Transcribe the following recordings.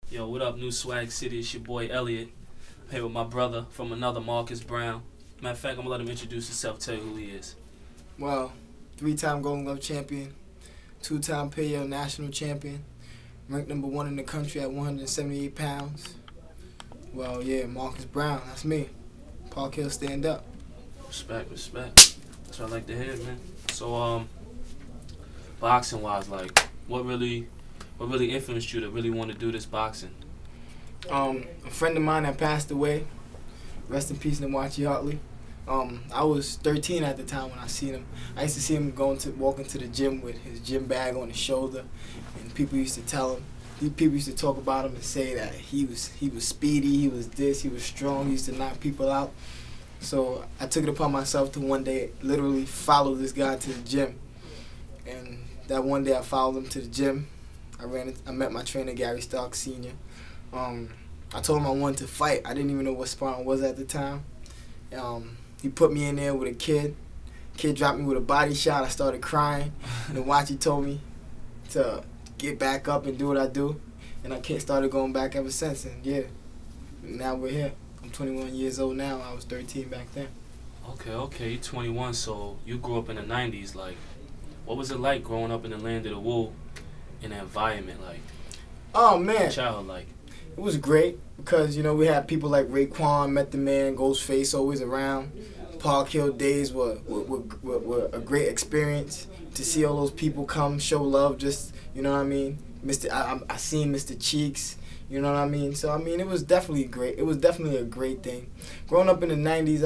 Yo, what up, New Swag City? It's your boy Elliot. I'm here with my brother from another Marcus Browne. Matter of fact, I'm gonna let him introduce himself, tell you who he is. Well, 3-time Golden Glove champion, 2-time PAO national champion, ranked #1 in the country at 178 pounds. Well, yeah, Marcus Browne, that's me. Park Hill, stand up. Respect, respect. That's what I like to hear, man. So, boxing wise, like, what really influenced you to really want to do this boxing? A friend of mine that passed away, rest in peace, Nawachi Hartley. I was 13 at the time when I seen him. I used to see him walking to the gym with his gym bag on his shoulder, and people used to tell him, people used to talk about him and say that he was speedy, he was this, he was strong, he used to knock people out. So I took it upon myself to one day literally follow this guy to the gym, and that one day I followed him to the gym. I met my trainer, Gary Stark Sr. I told him I wanted to fight. I didn't even know what sparring was at the time. He put me in there with a kid. Kid dropped me with a body shot. I started crying. And Nawachi told me to get back up and do what I do. And I started going back ever since. And yeah, now we're here. I'm 21 years old now. I was 13 back then. Okay, you're 21, so you grew up in the 90s. Like, what was it like growing up in the land of the wool? In the environment, like, oh man, child, like, it was great because we had people like Raekwon, Met the Man, Ghostface always around. Park Hill days were a great experience to see all those people come show love. Just what I mean, I seen Mr. Cheeks. You know what I mean? So I mean, it was definitely great. It was definitely a great thing. Growing up in the '90s,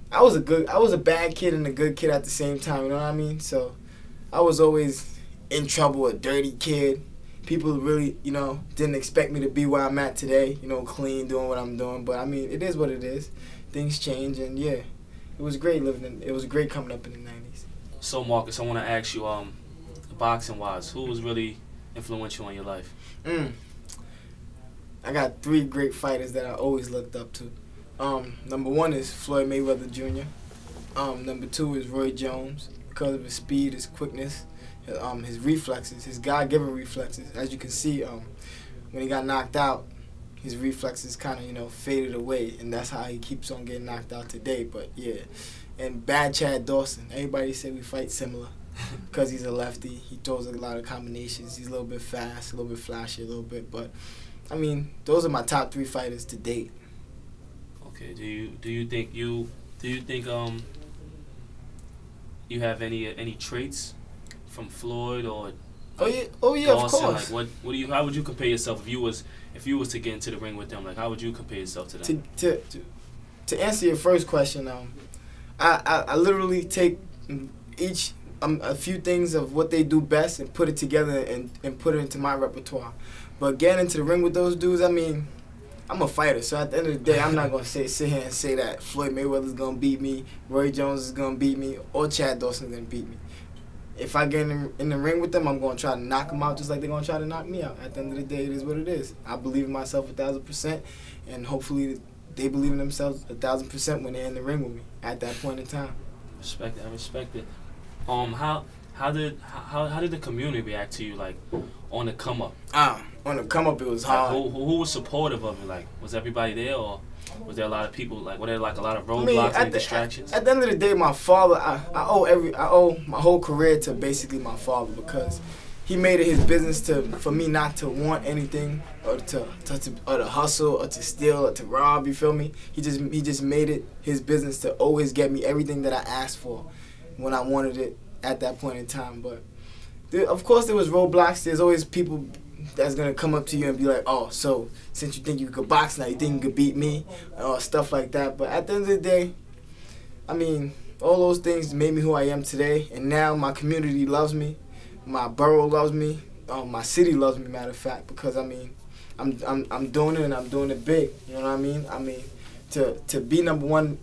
I was a bad kid and a good kid at the same time. You know what I mean? So I was always in trouble, a dirty kid. People really, didn't expect me to be where I'm at today, clean, doing what I'm doing. But I mean, it is what it is. Things change, and yeah, it was great it was great coming up in the 90s. So Marcus, I want to ask you, boxing wise, who was really influential in your life? I got 3 great fighters that I always looked up to. #1 is Floyd Mayweather Jr. #2 is Roy Jones because of his speed, his quickness. His reflexes, his God-given reflexes. As you can see, when he got knocked out, his reflexes kind of, faded away, and that's how he keeps on getting knocked out today. But yeah, and Bad Chad Dawson. Everybody say we fight similar because he's a lefty. He throws a lot of combinations. He's a little bit fast, a little bit flashy, a little bit. But I mean, those are my top 3 fighters to date. Okay. Do you think you have any traits from Floyd or oh yeah, Dawson? of course. Like, how would you compare yourself if you was to get into the ring with them? Like, how would you compare yourself to them? To answer your first question, I literally take each a few things of what they do best and put it together and put it into my repertoire. But getting into the ring with those dudes, I mean, I'm a fighter, so at the end of the day, I'm not gonna sit here and say that Floyd Mayweather's gonna beat me, Roy Jones is gonna beat me, or Chad Dawson's gonna beat me. If I get in the ring with them, I'm going to try to knock them out just like they're going to try to knock me out. At the end of the day, it is what it is. I believe in myself 1,000%, and hopefully they believe in themselves 1,000% when they're in the ring with me at that point in time. Respect it. I respect it. How did the community react to you, like, on the come up? On the come up, it was hard. Like, who was supportive of you? Like, was everybody there, or was there a lot of people? Like, were there like a lot of roadblocks and distractions? At the end of the day, my father, I owe my whole career to basically my father, because he made it his business for me not to want anything or to hustle or to steal or to rob. You feel me? He just made it his business to always get me everything that I asked for when I wanted it at that point in time. But of course, there was roadblocks. There's always people that's gonna come up to you and be like, oh, so since you think you could box now, you think you could beat me, or stuff like that. But at the end of the day, I mean, all those things made me who I am today, and now my community loves me, my borough loves me, my city loves me. Matter of fact, because I mean, I'm doing it, and I'm doing it big. You know what I mean? I mean, to be #1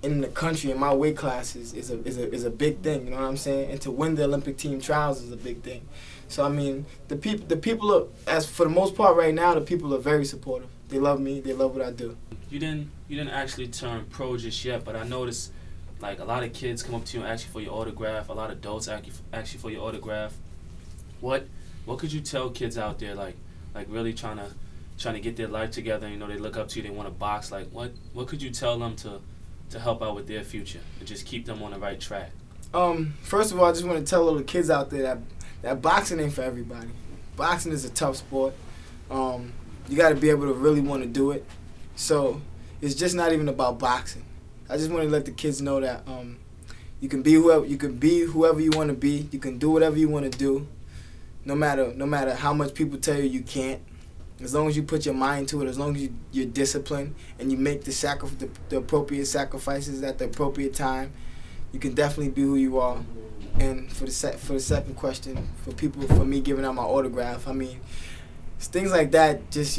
in the country in my weight class is a big thing. You know what I'm saying? And to win the Olympic team trials is a big thing. So I mean, the people are, as for the most part right now, the people are very supportive. They love me. They love what I do. You didn't actually turn pro just yet, but I noticed like a lot of kids come up to you and ask you for your autograph. A lot of adults ask you for your autograph. What could you tell kids out there like like really trying to get their life together. You know, they look up to you, they want to box. Like, what could you tell them to help out with their future and just keep them on the right track? First of all, I just want to tell all the kids out there that boxing ain't for everybody. Boxing is a tough sport. You got to be able to really want to do it. So it's just not even about boxing. I just want to let the kids know that you can be whoever you want to be. You can do whatever you want to do, no matter how much people tell you can't. As long as you put your mind to it, as long as you're disciplined and you make the appropriate sacrifices at the appropriate time, you can definitely be who you are. And for the second question, for me giving out my autograph, I mean, things like that just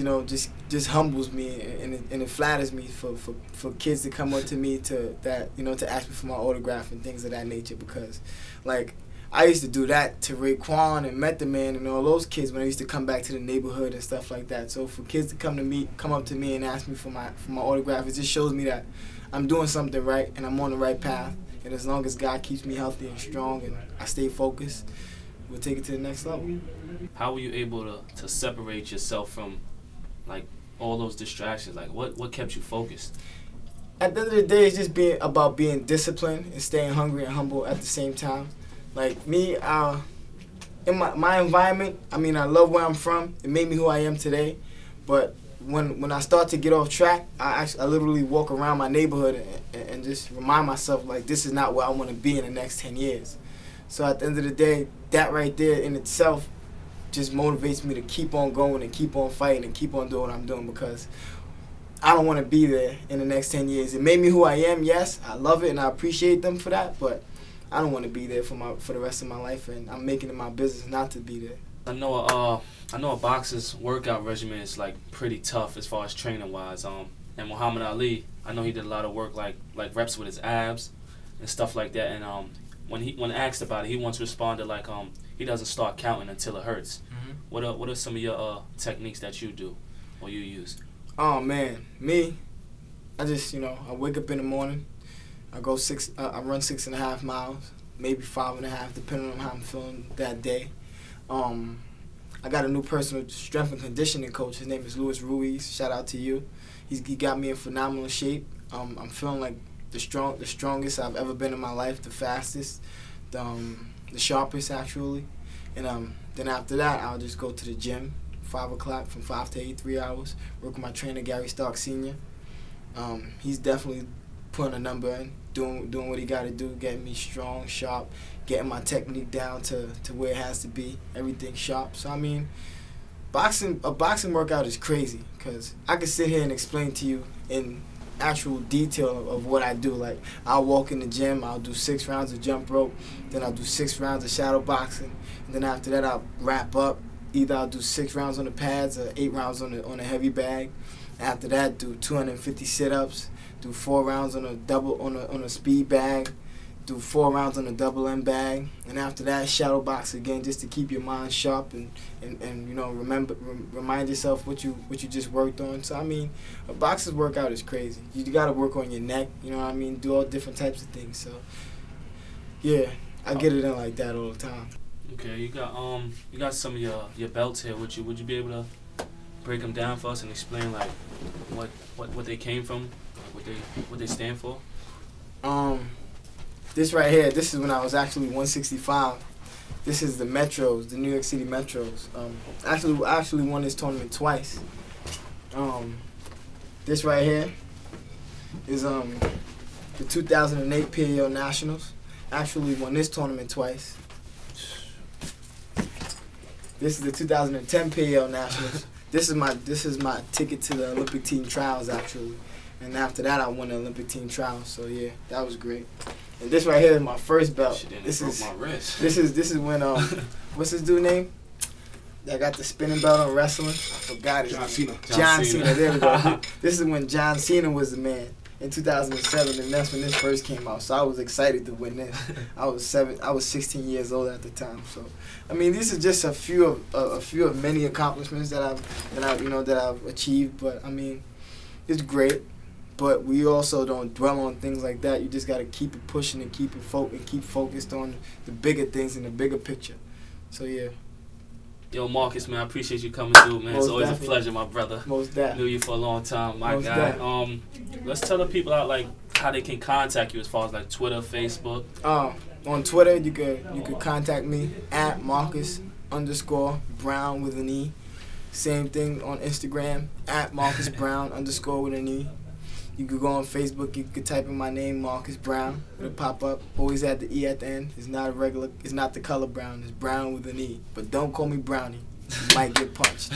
humbles me and it flatters me for kids to come up to me to ask me for my autograph and things of that nature, because like I used to do that to Raekwon and Method Man and all those kids when I used to come back to the neighborhood and stuff like that. So for kids to come up to me and ask me for my autograph, it just shows me that I'm doing something right and I'm on the right path. And as long as God keeps me healthy and strong and I stay focused, we'll take it to the next level. How were you able to separate yourself from like all those distractions? Like what kept you focused? At the end of the day, it's just about being disciplined and staying hungry and humble at the same time. Like me, in my environment, I mean, I love where I'm from. It made me who I am today. But when I start to get off track, I literally walk around my neighborhood and just remind myself, like, this is not where I want to be in the next 10 years. So at the end of the day, that right there in itself just motivates me to keep on going and keep on fighting and keep on doing what I'm doing, because I don't want to be there in the next 10 years. It made me who I am, yes. I love it and I appreciate them for that, but I don't want to be there for the rest of my life, and I'm making it my business not to be there. I know a boxer's workout regimen is like pretty tough as far as training wise. And Muhammad Ali, I know he did a lot of work like reps with his abs and stuff like that. And when asked about it, he once responded like he doesn't start counting until it hurts. Mm-hmm. What are some of your techniques that you do or you use? Oh man, me, I just I wake up in the morning. I run 6.5 miles, maybe 5.5, depending on how I'm feeling that day. I got a new personal strength and conditioning coach. His name is Luis Ruiz. Shout out to you. He got me in phenomenal shape. I'm feeling like the strongest I've ever been in my life, the fastest, the sharpest actually. And then after that, I'll just go to the gym, 5 o'clock, from 5 to 8, 3 hours. Work with my trainer, Gary Stark Sr. He's definitely putting a number in, doing what he got to do, getting me strong, sharp, getting my technique down to where it has to be, everything sharp. So I mean, a boxing workout is crazy, because I could sit here and explain to you in actual detail of what I do. Like, I'll walk in the gym, I'll do 6 rounds of jump rope, then I'll do 6 rounds of shadow boxing, and then after that I'll wrap up. Either I'll do 6 rounds on the pads or 8 rounds on a heavy bag. After that, do 250 sit-ups, do 4 rounds on a speed bag, do 4 rounds on a double end bag, and after that, shadow box again, just to keep your mind sharp and remind yourself what you just worked on. So I mean, a boxer's workout is crazy. You gotta work on your neck, you know what I mean? Do all different types of things. So yeah, I get it in like that all the time. Okay, you got some of your belts here. Would you be able to break them down for us and explain like what they came from, what they stand for? This right here, this is when I was actually 165. This is the Metros, the New York City Metros. I actually won this tournament twice. This right here is the 2008 PAO Nationals. Actually won this tournament twice. This is the 2010 PAO Nationals. This is my ticket to the Olympic team trials actually. And after that, I won the Olympic team trials. So yeah, that was great. And this right here is my first belt. This is my wrist. This is when what's his dude name? That got the spinning belt on wrestling. I forgot his name. John Cena. There we go. This is when John Cena was the man in 2007, and that's when this first came out. So I was excited to win this. I was 16 years old at the time. So I mean, these are just a few of many accomplishments that I've achieved. But I mean, it's great. But we also don't dwell on things like that. You just got to keep it pushing and keep focused on the bigger things and the bigger picture. So yeah. Yo, Marcus, man, I appreciate you coming through, man. Most It's always definitely. a pleasure, my brother. Most Knew definitely. you for a long time, my Most guy. definitely. Let's tell the people out like how they can contact you as far as like Twitter, Facebook. On Twitter, you could contact me at Marcus_Browne with an E. Same thing on Instagram at Marcus Browne _ with an E. You could go on Facebook. You could type in my name, Marcus Browne. It'll pop up. Always add the E at the end. It's not a regular. It's not the color brown. It's brown with an E. But don't call me Brownie. You might get punched.